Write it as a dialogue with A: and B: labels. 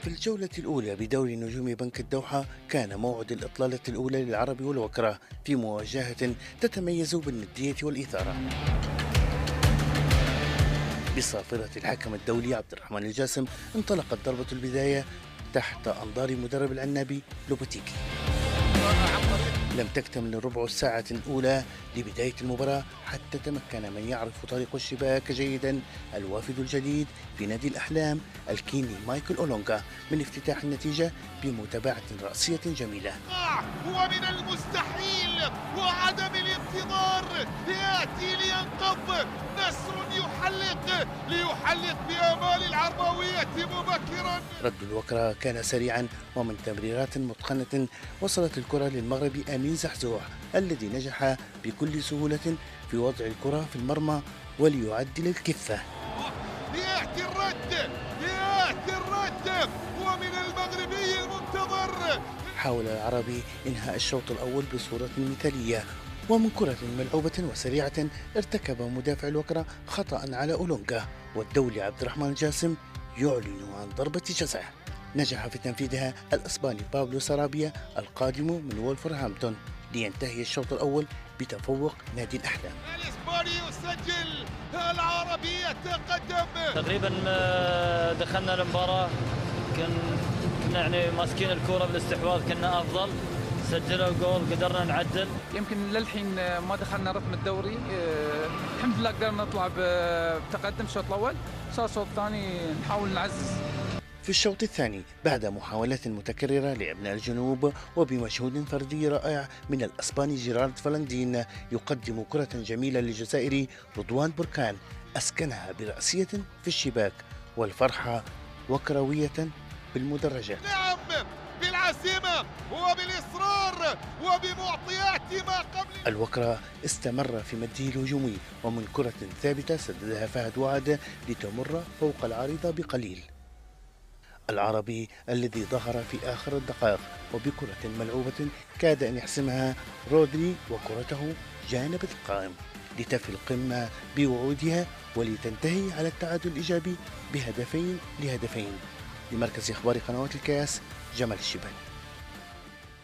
A: في الجولة الأولى بدوري نجوم بنك الدوحة كان موعد الإطلالة الأولى للعرب والوكرة في مواجهة تتميز بالندية والإثارة. بصافرة الحكم الدولي عبد الرحمن الجاسم انطلقت ضربة البداية تحت أنظار مدرب العنابي لوبوتيكي. لم تكتمل الربع الساعة الأولى لبداية المباراة حتى تمكن من يعرف طريق الشباك جيدا الوافد الجديد في نادي الأحلام الكيني مايكل أولونغا من افتتاح النتيجة بمتابعة رأسية جميلة.
B: ومن المستحيل وعدم الانتظار يأتي لينقض نسر ليحلق بآمال العرباوية مبكرا.
A: رد الوكرة كان سريعا ومن تمريرات متقنة وصلت الكرة للمغربي أمين زحزوح الذي نجح بكل سهولة في وضع الكرة في المرمى وليعدل الكفة.
B: يأتي الرد ومن المغربي المنتظر.
A: حاول العربي إنهاء الشوط الأول بصورة مثالية ومن كرة ملعوبة وسريعة ارتكب مدافع الوكرة خطأ على أولونغا والدولي عبد الرحمن الجاسم يعلن عن ضربة جزاء نجح في تنفيذها الأسباني بابلو سارابيا القادم من وولفرهامبتون لينتهي الشوط الأول بتفوق نادي الأحلام.
B: الإسباني يسجل، العربي يتقدم.
C: تقريبا دخلنا المباراة كنا يعني ماسكين الكرة بالاستحواذ كنا أفضل، سجلوا جول قدرنا نعدل.
D: يمكن للحين ما دخلنا رتم الدوري، الحمد لله قدرنا نطلع بتقدم الشوط الأول، صار الشوط الثاني نحاول نعزز.
A: في الشوط الثاني بعد محاولات متكررة لأبناء الجنوب وبمجهود فردي رائع من الأسباني جيرارد فالندين يقدم كرة جميلة للجزائري رضوان بركان أسكنها برأسية في الشباك والفرحة وكروية بالمدرجات.
B: نعم، بالعزيمة وبالإصرار وبمعطيات ما قبل.
A: الوكرة استمر في مده الهجومي ومن كرة ثابتة سددها فهد وعد لتمر فوق العارضة بقليل. العربي الذي ظهر في آخر الدقائق وبكرة ملعوبة كاد أن يحسمها رودري وكرته جانب القائم لتفي القمة بوعودها ولتنتهي على التعادل الإيجابي بهدفين لهدفين. لمركز إخبار قنوات الكاس جمال الشباني.